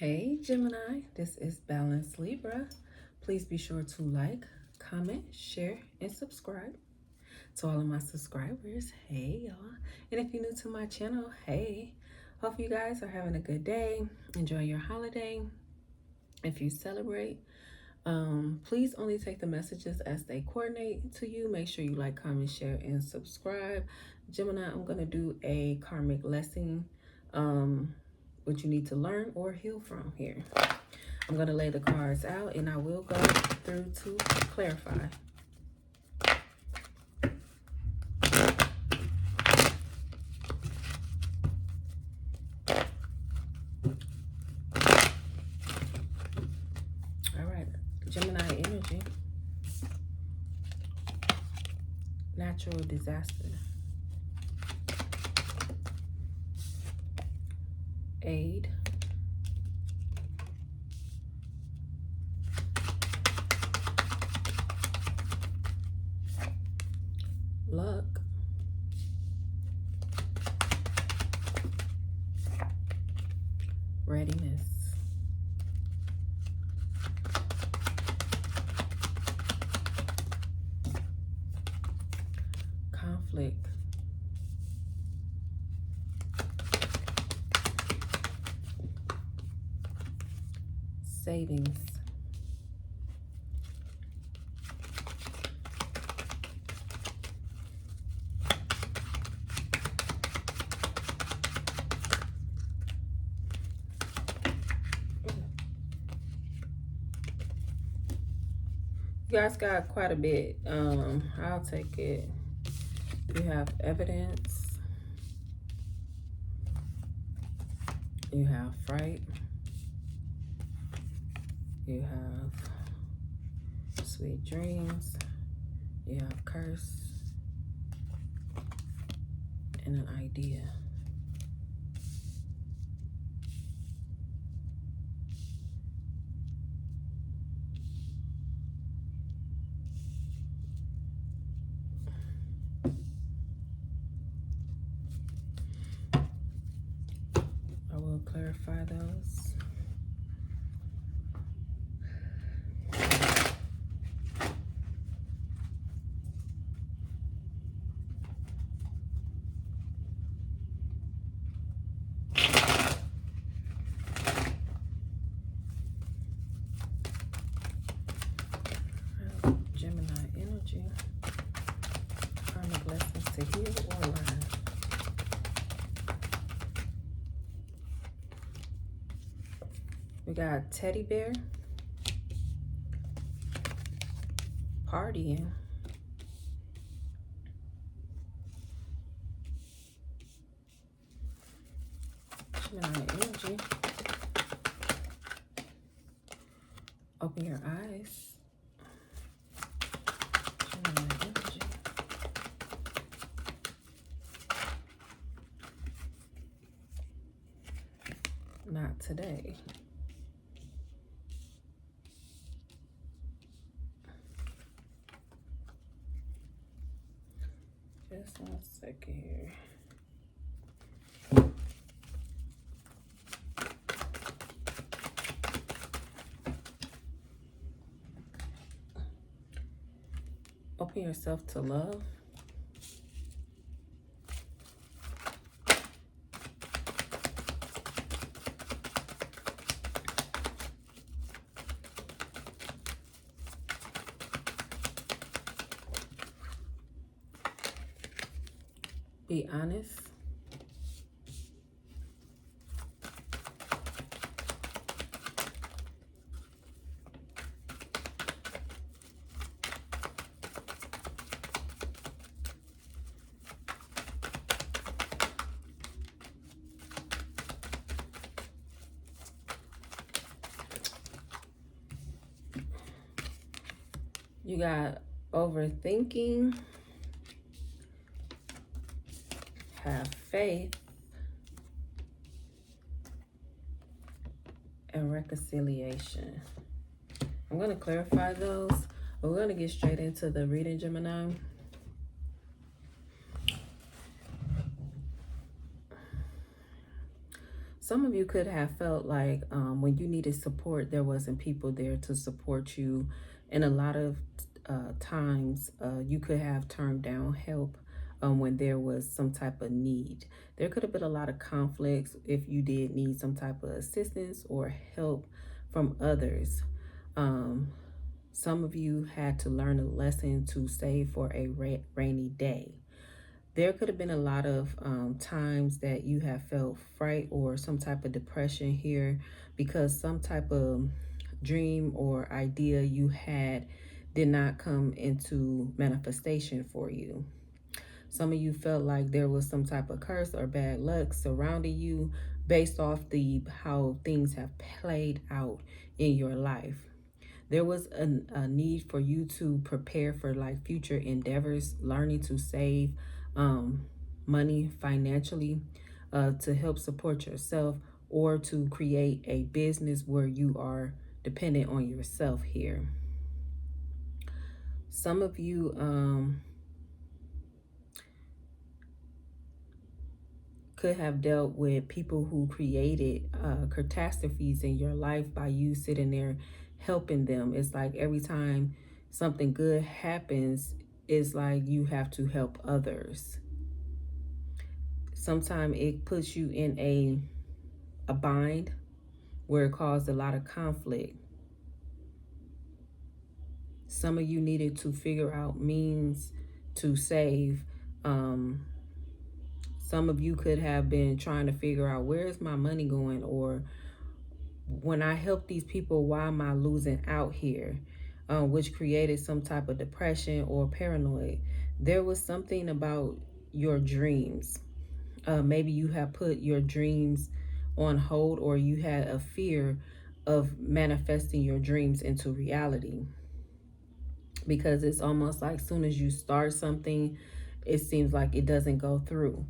Hey Gemini, this is Balance Libra. Please be sure to like, comment, share, and subscribe. To all of my subscribers, hey y'all. And if you're new to my channel, hey. Hope you guys are having a good day. Enjoy your holiday. If you celebrate, please only take the messages as they coordinate to you. Make sure you like, comment, share, and subscribe. Gemini, I'm going to do a karmic lesson. What you need to learn or heal from here. I'm going to lay the cards out and I will go through to clarify. All right, Gemini energy. Natural disaster. Aid. Luck. Readiness. Conflict. Savings. You guys got quite a bit. I'll take it. You have evidence. You have fright. You have sweet dreams. You have curse. And an idea. I will clarify those. Gemini energy. Karmic lessons to heal or learn. We got teddy bear. Partying. Gemini energy. Open your eyes. Gemini energy. Not today. Just 1 second here. Open yourself to love. Be honest. You got overthinking. Have faith. And reconciliation. I'm going to clarify those. We're going to get straight into the reading, Gemini. Some of you could have felt like when you needed support, there wasn't people there to support you. And a lot of times you could have turned down help when there was some type of need. There could have been a lot of conflicts if you did need some type of assistance or help from others. Some of you had to learn a lesson to save for a rainy day. There could have been a lot of times that you have felt fright or some type of depression here because some type of dream or idea you had did not come into manifestation for you. Some of you felt like there was some type of curse or bad luck surrounding you based off how things have played out in your life. There was a need for you to prepare for like future endeavors, learning to save money financially to help support yourself, or to create a business where you are dependent on yourself here. Some of you could have dealt with people who created catastrophes in your life by you sitting there helping them. It's like every time something good happens, it's like you have to help others. Sometimes it puts you in a bind where it caused a lot of conflict. Some of you needed to figure out means to save. Some of you could have been trying to figure out, where is my money going? Or when I help these people, why am I losing out here? Which created some type of depression or paranoid. There was something about your dreams. Maybe you have put your dreams on hold, or you had a fear of manifesting your dreams into reality. Because it's almost like soon as you start something, it seems like it doesn't go through.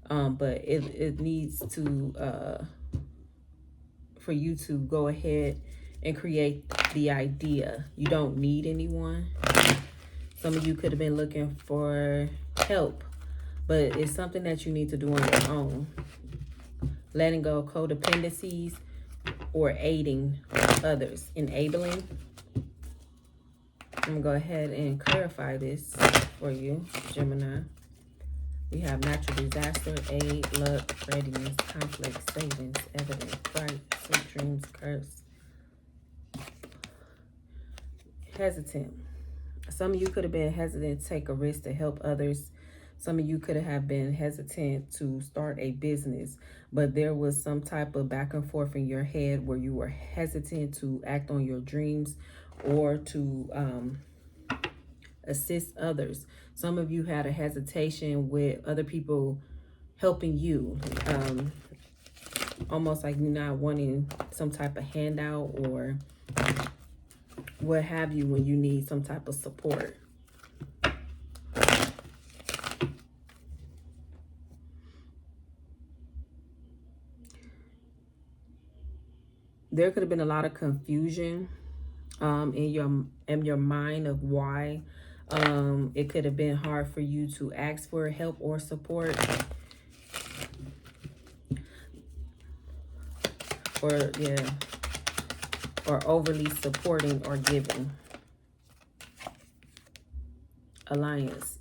But it needs to, for you to go ahead and create the idea. You don't need anyone. Some of you could have been looking for help, but it's something that you need to do on your own. Letting go of codependencies or aiding others, enabling. I'm gonna go ahead and clarify this for you, Gemini. We have natural disaster, aid, luck, readiness, conflict, savings, evidence, fright, sweet dreams, curse. Hesitant. Some of you could have been hesitant to take a risk to help others. Some of you could have been hesitant to start a business, but there was some type of back and forth in your head where you were hesitant to act on your dreams or to assist others. Some of you had a hesitation with other people helping you, almost like you're not wanting some type of handout or what have you when you need some type of support. There could have been a lot of confusion in your mind of why it could have been hard for you to ask for help or support, or overly supporting or giving. Alliance,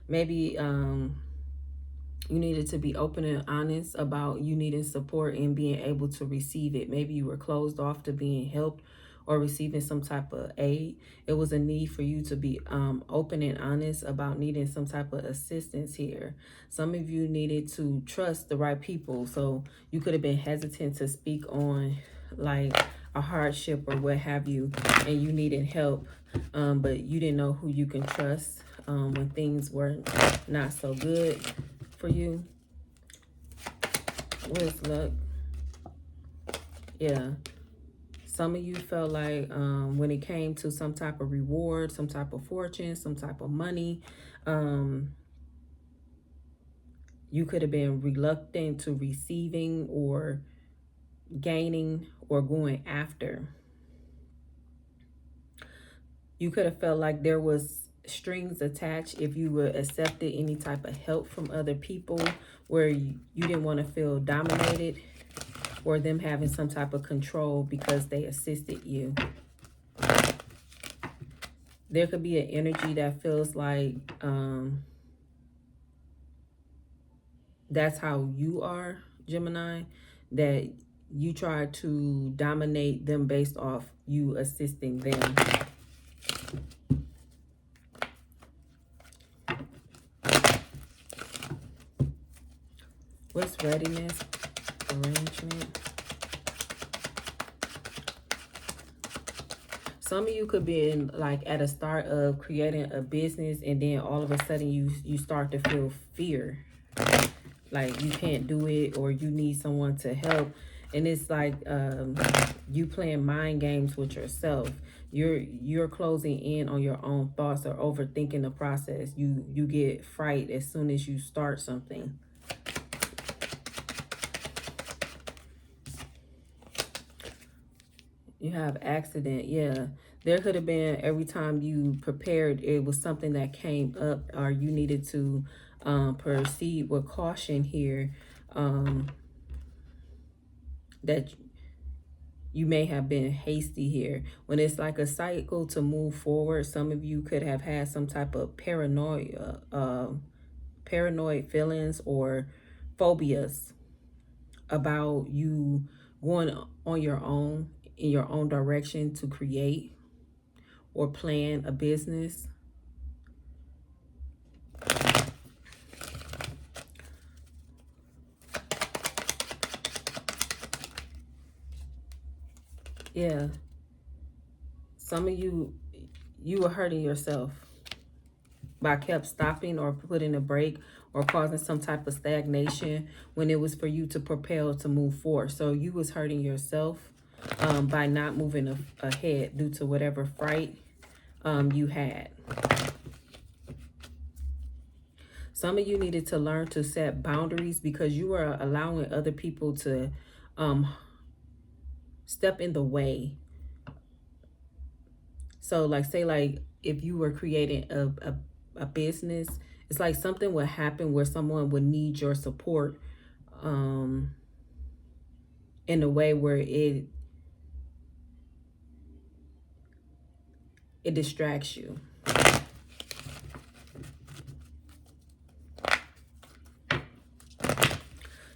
maybe you needed to be open and honest about you needing support and being able to receive it. Maybe you were closed off to being helped or receiving some type of aid. It was a need for you to be open and honest about needing some type of assistance here. Some of you needed to trust the right people. So you could have been hesitant to speak on like a hardship or what have you, and you needed help, but you didn't know who you can trust when things were not so good for you. Where's luck? Some of you felt like when it came to some type of reward, some type of fortune, some type of money, you could have been reluctant to receiving or gaining or going after. You could have felt like there was strings attached if you were accepted any type of help from other people, where you didn't want to feel dominated or them having some type of control because they assisted you. There could be an energy that feels like that's how you are, Gemini, that you try to dominate them based off you assisting them. What's readiness? Arrangement. Some of you could be in, like, at a start of creating a business, and then all of a sudden you start to feel fear. Like you can't do it, or you need someone to help. And it's like you playing mind games with yourself. You're closing in on your own thoughts or overthinking the process. You get fright as soon as you start something. You have accident, yeah. There could have been, every time you prepared, it was something that came up, or you needed to proceed with caution here. That you may have been hasty here. When it's like a cycle to move forward, some of you could have had some type of paranoid feelings or phobias about you going on your own, in your own direction, to create or plan a business. Yeah. Some of you were hurting yourself by kept stopping or putting a break or causing some type of stagnation when it was for you to propel to move forward. So you was hurting yourself by not moving ahead due to whatever fright you had. Some of you needed to learn to set boundaries because you were allowing other people to step in the way. So like, say like if you were creating a business, it's like something would happen where someone would need your support in a way where it distracts you.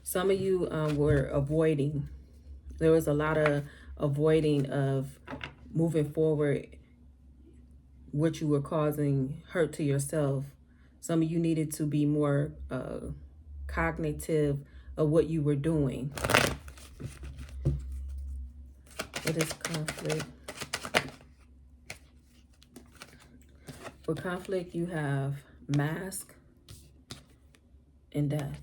Some of you were avoiding. There was a lot of avoiding of moving forward, what you were causing hurt to yourself. Some of you needed to be more cognitive of what you were doing. What is conflict? For conflict, you have mask and death.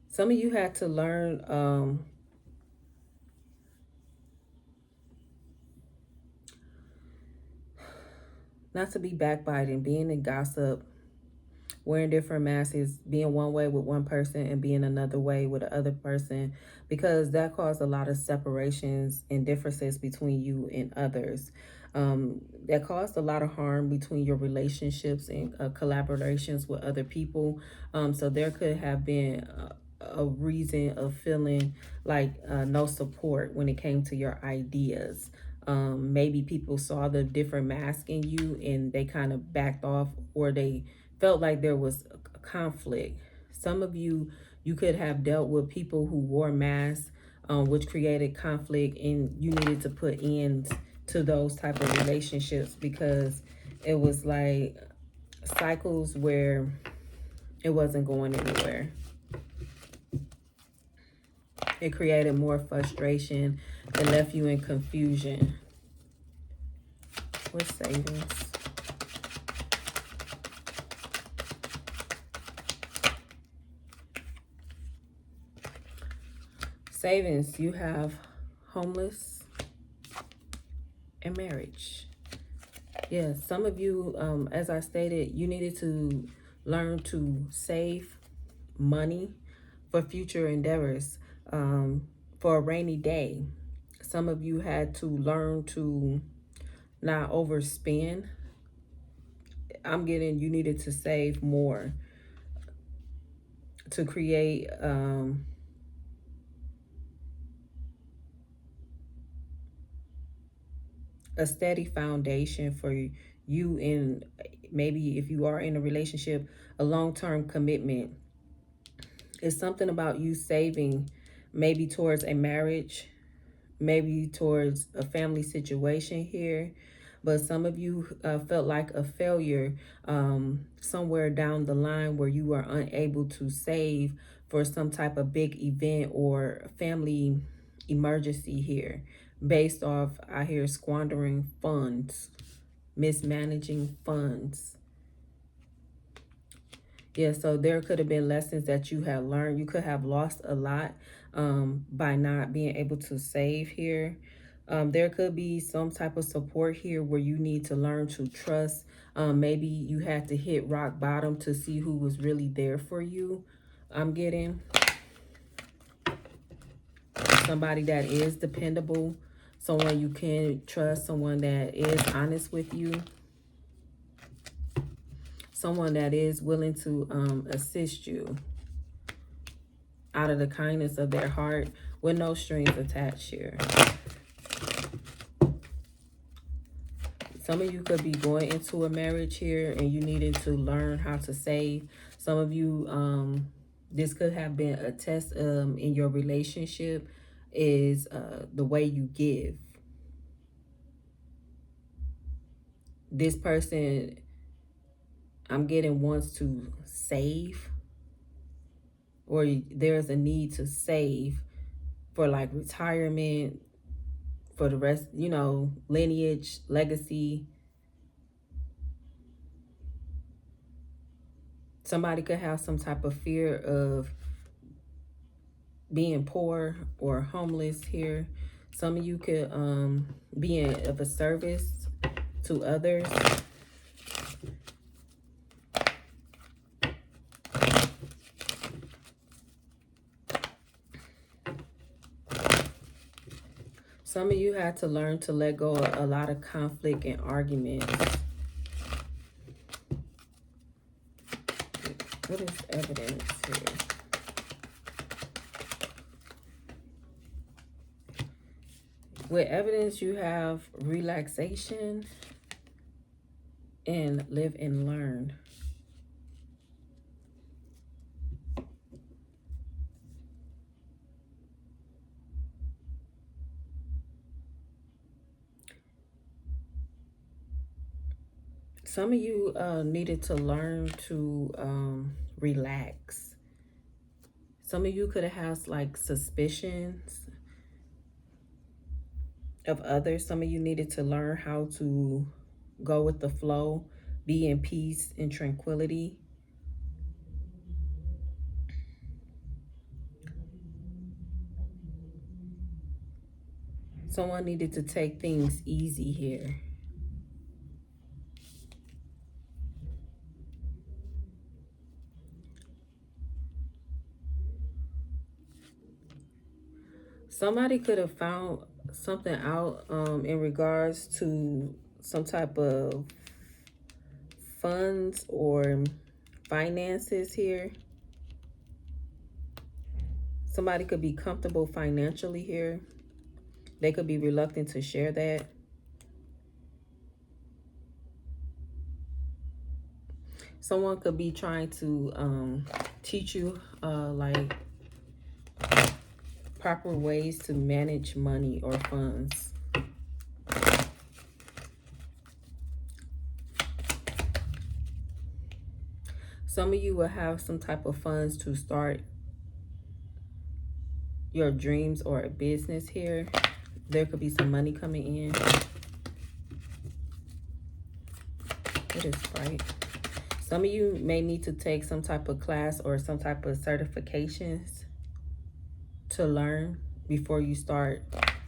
Some of you had to learn not to be backbiting, being a gossip, wearing different masks, being one way with one person and being another way with the other person, because that caused a lot of separations and differences between you and others. That caused a lot of harm between your relationships and collaborations with other people. So there could have been a reason of feeling like no support when it came to your ideas. Maybe people saw the different mask in you and they kind of backed off, or they felt like there was a conflict. Some of you could have dealt with people who wore masks, which created conflict, and you needed to put ends to those type of relationships because it was like cycles where it wasn't going anywhere. It created more frustration and left you in confusion. What's savings? Savings, you have homeless and marriage. Yeah, some of you, as I stated, you needed to learn to save money for future endeavors, for a rainy day. Some of you had to learn to not overspend. I'm getting you needed to save more. to create a steady foundation for you in, maybe if you are in a relationship, a long-term commitment. It's something about you saving, maybe towards a marriage, maybe towards a family situation here. But some of you felt like a failure somewhere down the line where you were unable to save for some type of big event or family emergency here, based off, I hear, squandering funds, mismanaging funds. Yeah, so there could have been lessons that you had learned. You could have lost a lot by not being able to save here. There could be some type of support here where you need to learn to trust. Maybe you had to hit rock bottom to see who was really there for you. I'm getting somebody that is dependable, someone you can trust, someone that is honest with you, someone that is willing to assist you out of the kindness of their heart with no strings attached here. Some of you could be going into a marriage here and you needed to learn how to save. Some of you, this could have been a test in your relationship, is the way you give. This person, I'm getting, wants to save, or there's a need to save for like retirement, for the rest, you know, lineage, legacy. Somebody could have some type of fear of being poor or homeless here. Some of you could be of a service to others. Some of you had to learn to let go of a lot of conflict and arguments. What is evidence here? With evidence, you have relaxation and live and learn. Some of you needed to learn to relax. Some of you could have had like suspicions of others. Some of you needed to learn how to go with the flow, be in peace and tranquility. Someone needed to take things easy here. Somebody could have found something out in regards to some type of funds or finances here. Somebody could be comfortable financially here. They could be reluctant to share that. Someone could be trying to teach you like proper ways to manage money or funds. Some of you will have some type of funds to start your dreams or a business here. There could be some money coming in. It is right. Some of you may need to take some type of class or some type of certifications to learn before you start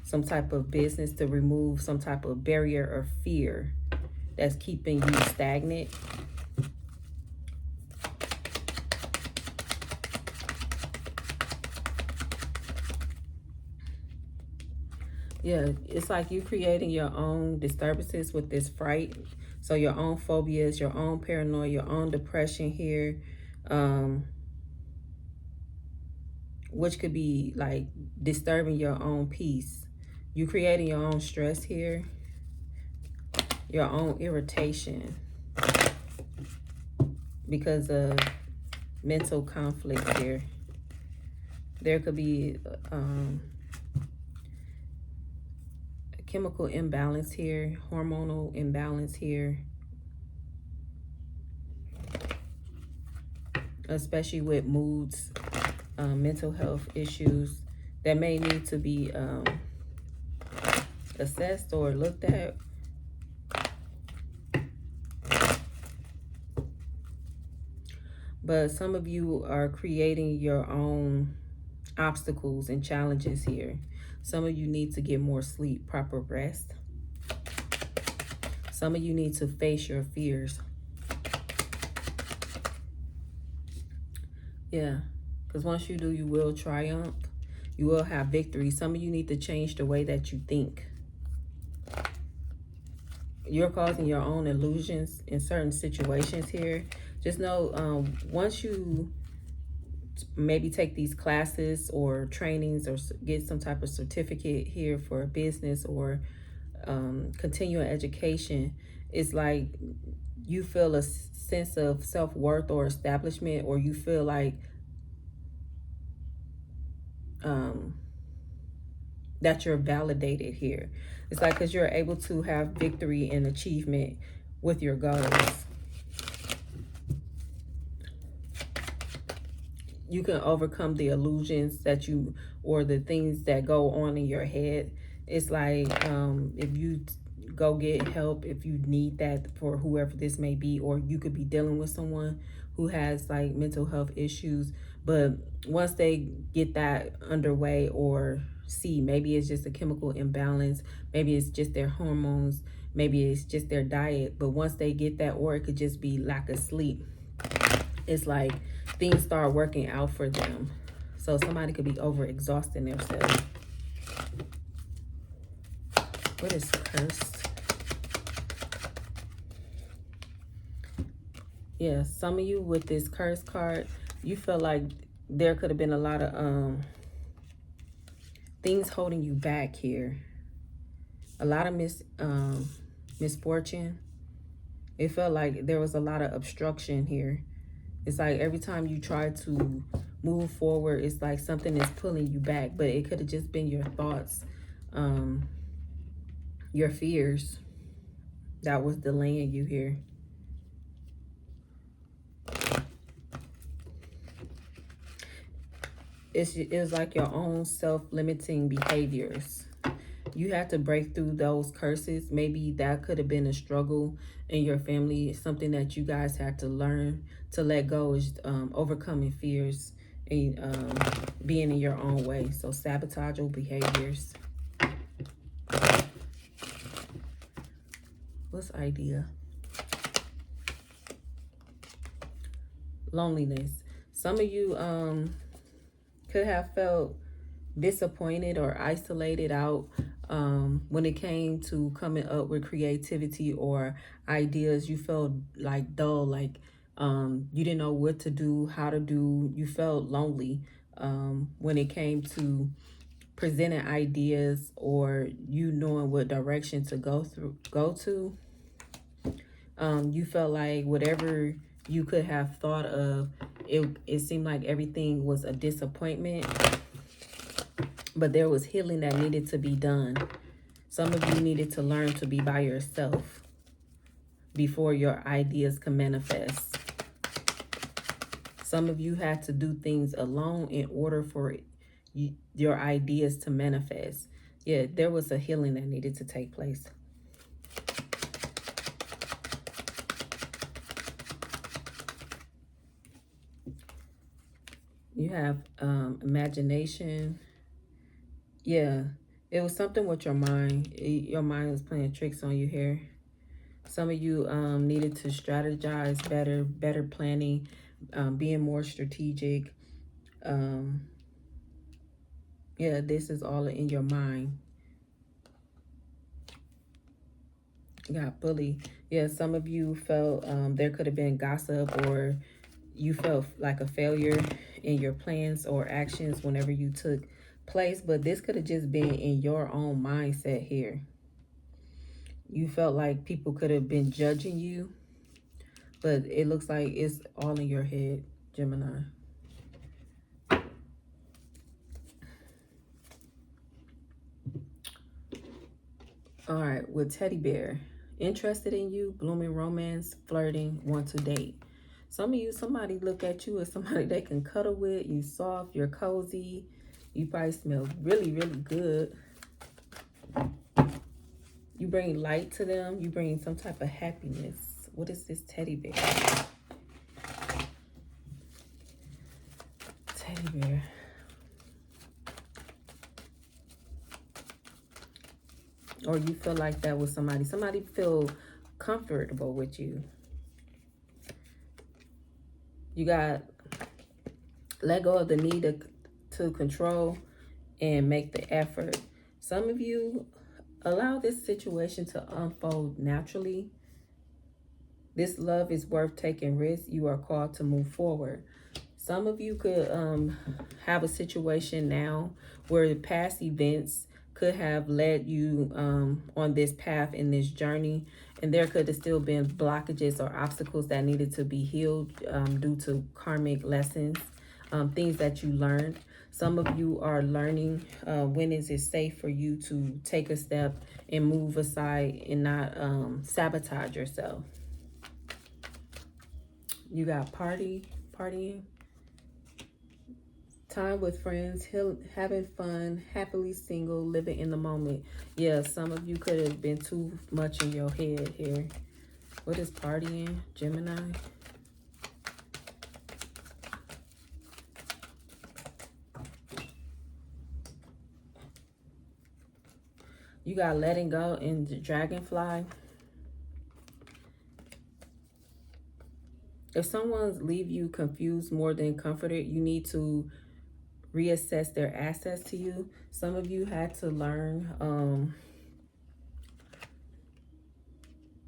some type of business, to remove some type of barrier or fear that's keeping you stagnant. Yeah, it's like you creating your own disturbances with this fright. So your own phobias, your own paranoia, your own depression here. which could be like disturbing your own peace. You creating your own stress here, your own irritation because of mental conflict here. There could be a chemical imbalance here, hormonal imbalance here, especially with moods, mental health issues that may need to be assessed or looked at. But some of you are creating your own obstacles and challenges here. Some of you need to get more sleep, proper rest. Some of you need to face your fears. Yeah, because once you do, you will triumph. You will have victory. Some of you need to change the way that you think. You're causing your own illusions in certain situations here. Just know, once you maybe take these classes or trainings or get some type of certificate here for a business or continuing education, it's like you feel a sense of self-worth or establishment, or you feel like that you're validated here. It's like because you're able to have victory and achievement with your goals. You can overcome the illusions that you, or the things that go on in your head. It's like if you go get help, if you need that for whoever this may be, or you could be dealing with someone who has like mental health issues, but once they get that underway, or see, maybe it's just a chemical imbalance, maybe it's just their hormones, maybe it's just their diet, but once they get that, or it could just be lack of sleep, it's like things start working out for them. So somebody could be overexhausting themselves. What is cursed? Yeah, some of you with this curse card, you feel like there could have been a lot of things holding you back here. A lot of misfortune. It felt like there was a lot of obstruction here. It's like every time you try to move forward, it's like something is pulling you back, but it could have just been your thoughts, your fears that was delaying you here. It's like your own self-limiting behaviors. You have to break through those curses. Maybe that could have been a struggle in your family, something that you guys had to learn to let go, is overcoming fears and being in your own way. So sabotageable behaviors. What's idea? Loneliness. Some of you could have felt disappointed or isolated out when it came to coming up with creativity or ideas. You felt like dull, like you didn't know what to do, how to do. You felt lonely when it came to presenting ideas, or you knowing what direction to go to. You felt like whatever you could have thought of, it seemed like everything was a disappointment. But there was healing that needed to be done. Some of you needed to learn to be by yourself before your ideas can manifest. Some of you had to do things alone in order for your ideas to manifest. Yeah, there was a healing that needed to take place. You have imagination. Yeah, it was something with your mind. Your mind was playing tricks on you here. Some of you needed to strategize better planning, being more strategic. Yeah, this is all in your mind. You got bullied. Yeah, some of you felt there could have been gossip, or you felt like a failure in your plans or actions whenever you took place, but this could have just been in your own mindset here. You felt like people could have been judging you, but it looks like it's all in your head, Gemini. All right, with Teddy Bear. Interested in you, blooming romance, flirting, want to date. Some of you, somebody look at you as somebody they can cuddle with. You soft, you're cozy. You probably smell really, really good. You bring light to them. You bring some type of happiness. What is this teddy bear? Teddy bear. Or you feel like that with somebody. Somebody feel comfortable with you. You got let go of the need to control and make the effort. Some of you allow this situation to unfold naturally. This love is worth taking risks. You are called to move forward. Some of you could have a situation now where past events could have led you on this path in this journey, and there could have still been blockages or obstacles that needed to be healed due to karmic lessons, things that you learned. Some of you are learning when is it safe for you to take a step and move aside and not sabotage yourself. You got partying. Time with friends, having fun, happily single, living in the moment. Yeah, some of you could have been too much in your head here. What is partying, Gemini? You got letting go in the dragonfly. If someone's leave you confused more than comforted, you need to reassess their access to you. Some of you had to learn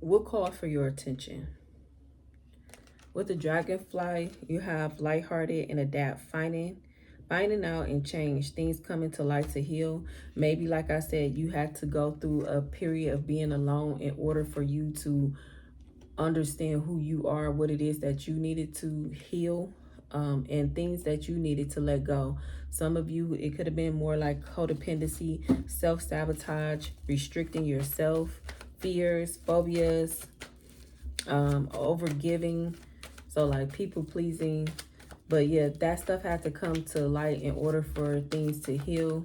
what called for your attention. With the dragonfly, you have lighthearted and adapt, finding out and change, things coming to light to heal. Maybe, like I said, you had to go through a period of being alone in order for you to understand who you are, what it is that you needed to heal, and things that you needed to let go. Some of you, it could have been more like codependency, self-sabotage, restricting yourself, fears, phobias, overgiving, so like people pleasing. But yeah, that stuff had to come to light in order for things to heal.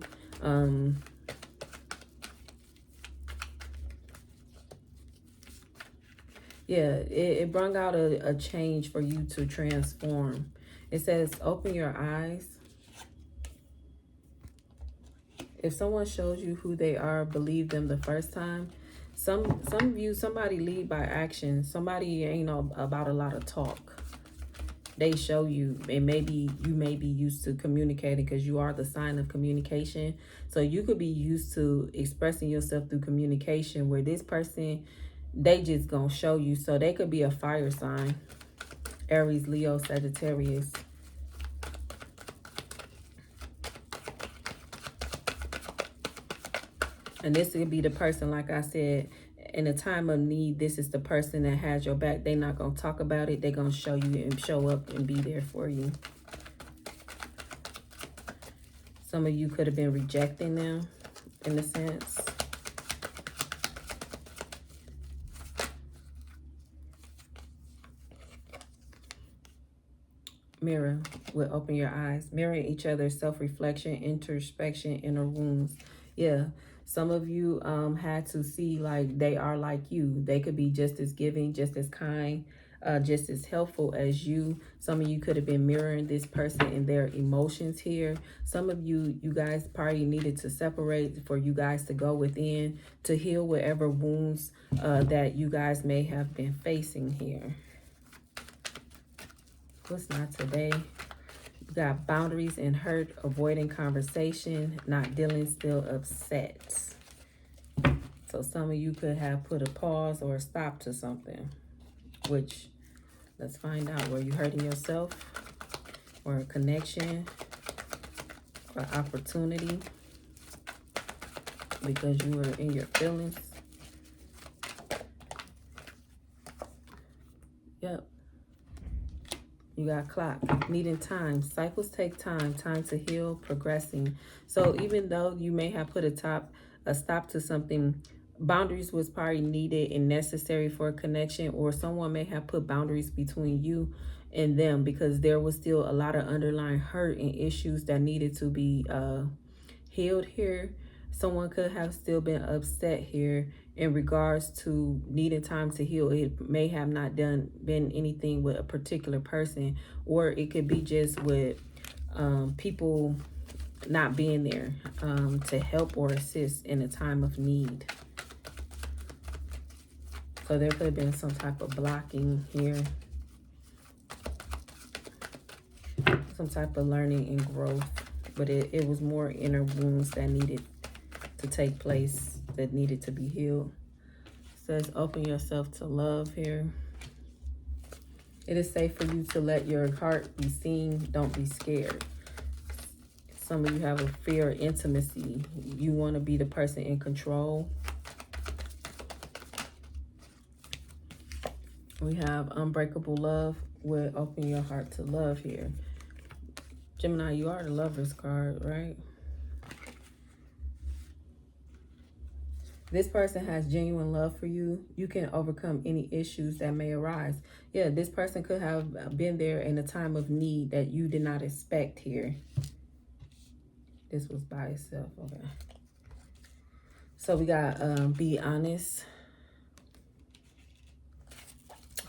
Yeah, it brought out a change for you to transform. It says, open your eyes. If someone shows you who they are, believe them the first time. Some of you, somebody lead by action. Somebody ain't about a lot of talk. They show you, and maybe you may be used to communicating because you are the sign of communication. So you could be used to expressing yourself through communication, where this person, they just gonna show you. So they could be a fire sign. Aries, Leo, Sagittarius. And this could be the person, like I said, in a time of need, this is the person that has your back. They're not going to talk about it. They're going to show you and show up and be there for you. Some of you could have been rejecting them, in a sense. Mirror will open your eyes. Mirror each other, self-reflection, introspection, inner wounds. Yeah. Some of you had to see like they are like you. They could be just as giving, just as kind, just as helpful as you. Some of you could have been mirroring this person and their emotions here. Some of you guys probably needed to separate for you guys to go within to heal whatever wounds that you guys may have been facing here. What's not today? You got boundaries and hurt, avoiding conversation, not dealing, still upset. So some of you could have put a pause or a stop to something, which Let's find out. Were you hurting yourself, or a connection, or opportunity because you were in your feelings? Yep. You got clock. Needing time. Cycles take time. Time to heal, progressing. So even though you may have put a stop to something, boundaries was probably needed and necessary for a connection, or someone may have put boundaries between you and them because there was still a lot of underlying hurt and issues that needed to be healed here. Someone could have still been upset here in regards to needing time to heal. It may have not been anything with a particular person, or it could be just with people not being there to help or assist in a time of need. So there could have been some type of blocking here. Some type of learning and growth. But it was more inner wounds that needed to take place, that needed to be healed. It says open yourself to love here. It is safe for you to let your heart be seen. Don't be scared. Some of you have a fear of intimacy. You want to be the person in control. We have unbreakable love. With open your heart to love here. Gemini, you are the Lover's card, right? This person has genuine love for you. You can overcome any issues that may arise. Yeah, this person could have been there in a time of need that you did not expect here. This was by itself, okay. So we got be honest.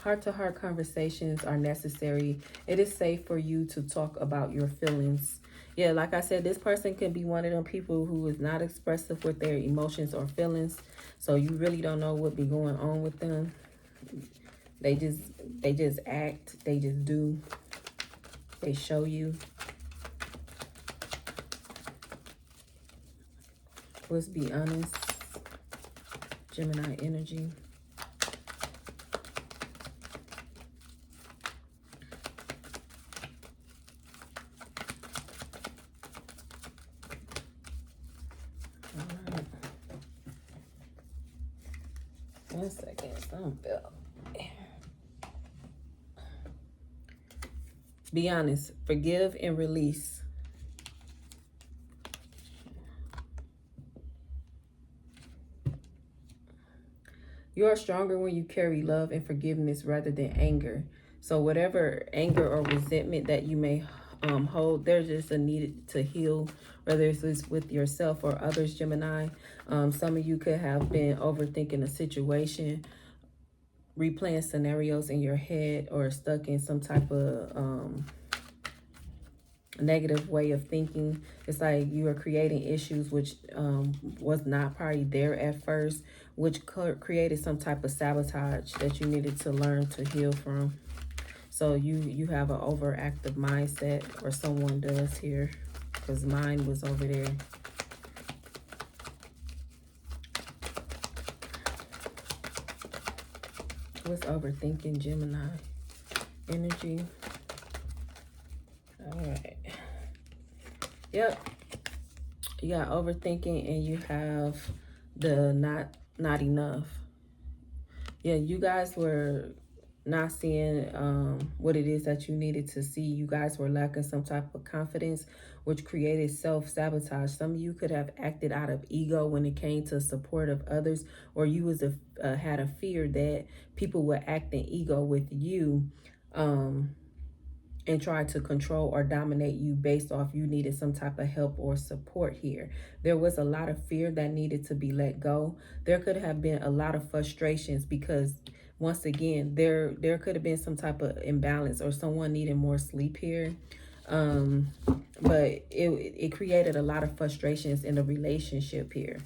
Heart-to-heart conversations are necessary. It is safe for you to talk about your feelings. Yeah, like I said, this person could be one of them people who is not expressive with their emotions or feelings. So you really don't know what be going on with them. They just act. They just do. They show you. Let's be honest. Gemini energy. One second, something fell. Be honest, forgive and release. You are stronger when you carry love and forgiveness rather than anger. So whatever anger or resentment that you may hold, there's just a need to heal, whether it's with yourself or others, Gemini. Some of you could have been overthinking a situation, replaying scenarios in your head, or stuck in some type of negative way of thinking. It's like you are creating issues which was not probably there at first, which created some type of sabotage that you needed to learn to heal from. So you have an overactive mindset, or someone does here, because mine was over there. What's overthinking, Gemini energy? All right. Yep. You got overthinking, and you have the not enough. Yeah, you guys were not seeing what it is that you needed to see. You guys were lacking some type of confidence, which created self-sabotage. Some of you could have acted out of ego when it came to support of others, or you was had a fear that people would act in ego with you and try to control or dominate you based off you needed some type of help or support here. There was a lot of fear that needed to be let go. There could have been a lot of frustrations because, once again, there could have been some type of imbalance, or someone needed more sleep here. But it created a lot of frustrations in the relationship here,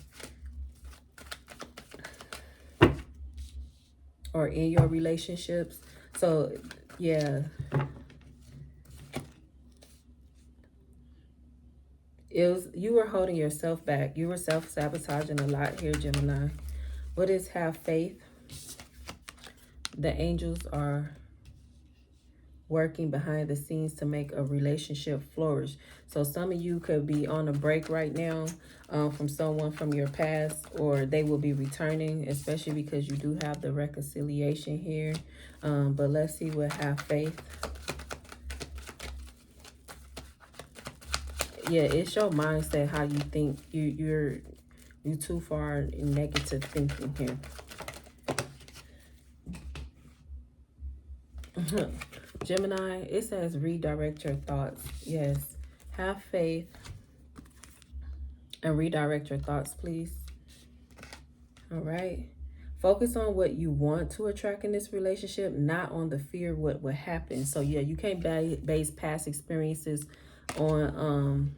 or in your relationships. So yeah, you were holding yourself back. You were self-sabotaging a lot here, Gemini. What is have faith? The angels are working behind the scenes to make a relationship flourish. So some of you could be on a break right now from someone from your past, or they will be returning, especially because you do have the reconciliation here. But let's see what have faith. Yeah, it's your mindset, how you think. You're too far in negative thinking here. Gemini, it says redirect your thoughts. Yes, have faith and redirect your thoughts, please. All right. Focus on what you want to attract in this relationship, not on the fear of what would happen. So yeah, you can't base past experiences on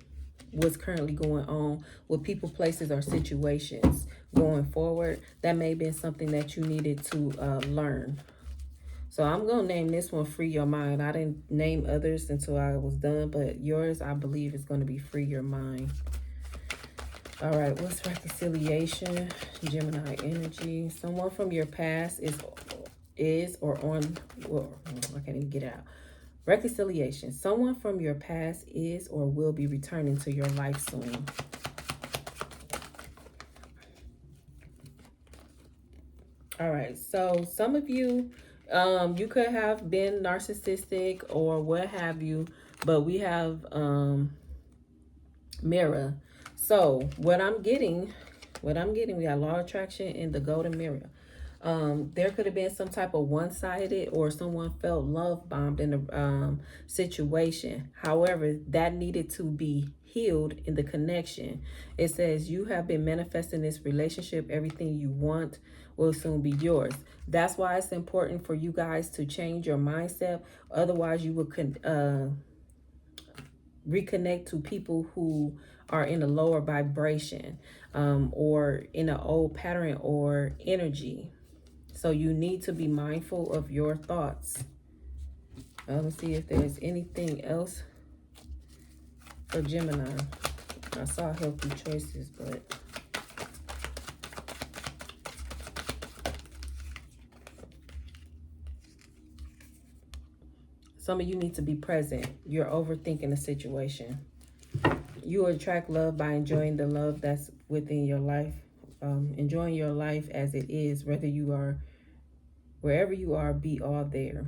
what's currently going on with people, places, or situations going forward. That may have been something that you needed to learn. So I'm going to name this one Free Your Mind. I didn't name others until I was done, but yours, I believe, is going to be Free Your Mind. All right, what's reconciliation? Gemini energy. Someone from your past is or on, well, I can't even get it out. Reconciliation. Someone from your past is or will be returning to your life soon. All right, so some of you, you could have been narcissistic or what have you, but we have mirror. So what I'm getting, we got law of attraction in the golden mirror. There could have been some type of one-sided, or someone felt love bombed in a situation. However, that needed to be healed in the connection. It says you have been manifesting this relationship. Everything you want will soon be yours. That's why it's important for you guys to change your mindset. Otherwise, you will reconnect to people who are in a lower vibration, or in an old pattern or energy. So you need to be mindful of your thoughts. Let's see if there's anything else for Gemini. I saw healthy choices, but some of you need to be present. You're overthinking the situation. You attract love by enjoying the love that's within your life. Enjoying your life as it is, wherever you are, be all there.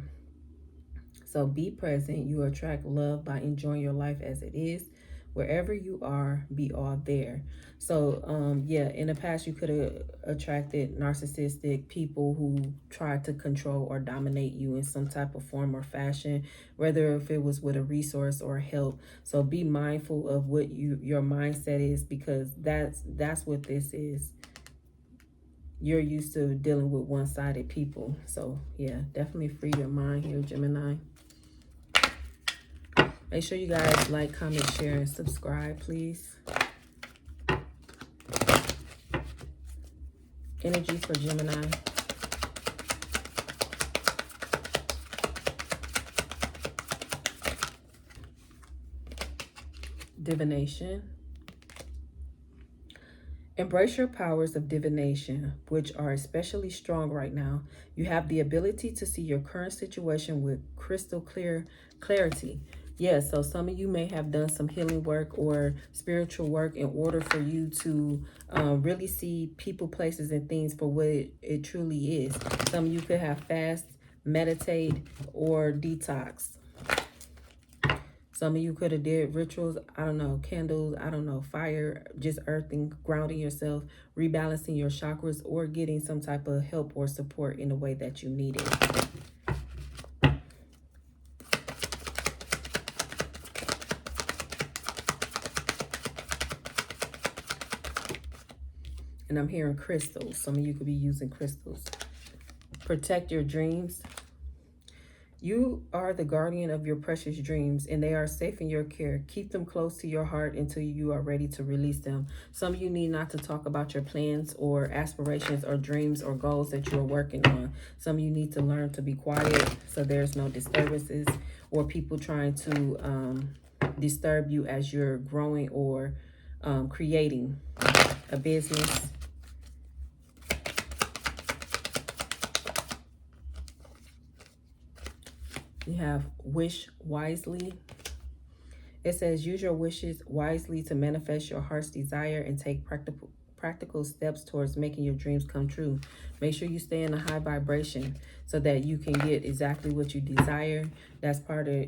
So be present. You attract love by enjoying your life as it is. Wherever you are, be all there. So, yeah, in the past, you could have attracted narcissistic people who tried to control or dominate you in some type of form or fashion, whether if it was with a resource or help. So be mindful of what your mindset is, because that's what this is. You're used to dealing with one-sided people. So, yeah, definitely free your mind here, Gemini. Make sure you guys like, comment, share, and subscribe, please. Energy for Gemini. Divination. Embrace your powers of divination, which are especially strong right now. You have the ability to see your current situation with crystal clarity. Yes, so some of you may have done some healing work or spiritual work in order for you to really see people, places, and things for what it truly is. Some of you could have fast, meditate, or detox. Some of you could have did rituals, I don't know, candles, I don't know, fire, just earthing, grounding yourself, rebalancing your chakras, or getting some type of help or support in the way that you need it. And I'm hearing crystals. Some of you could be using crystals. Protect your dreams. You are the guardian of your precious dreams, and they are safe in your care. Keep them close to your heart until you are ready to release them. Some of you need not to talk about your plans or aspirations or dreams or goals that you're working on. Some of you need to learn to be quiet so there's no disturbances or people trying to disturb you as you're growing or creating a business. You have wish wisely. It says use your wishes wisely to manifest your heart's desire and take practical steps towards making your dreams come true. Make sure you stay in a high vibration so that you can get exactly what you desire. That's part of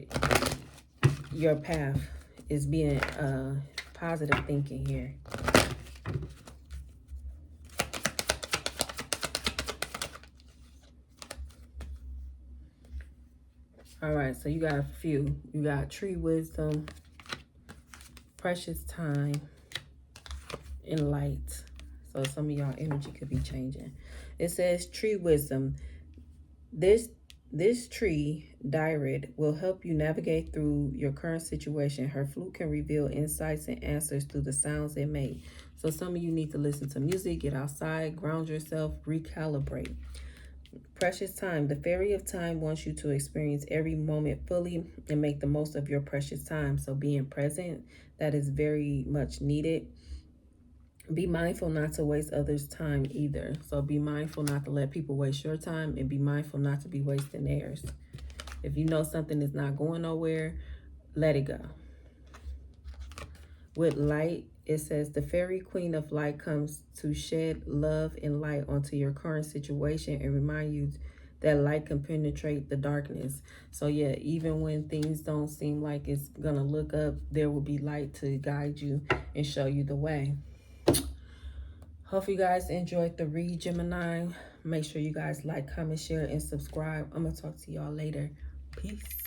your path, is being positive thinking here. All right, so you got a few. You got tree wisdom, precious time, and light. So some of y'all energy could be changing. It says tree wisdom. This tree, Dyred, will help you navigate through your current situation. Her flute can reveal insights and answers through the sounds it makes. So some of you need to listen to music, get outside, ground yourself, recalibrate. Precious time. The fairy of time wants you to experience every moment fully and make the most of your precious time. So being present, that is very much needed. Be mindful not to waste others' time either. So be mindful not to let people waste your time, and be mindful not to be wasting theirs. If you know something is not going nowhere, let it go. With light, it says the fairy queen of light comes to shed love and light onto your current situation and remind you that light can penetrate the darkness. So yeah, even when things don't seem like it's gonna look up, there will be light to guide you and show you the way. Hope you guys enjoyed the read, Gemini. Make sure you guys like, comment, share, and subscribe. I'm gonna talk to y'all later. Peace.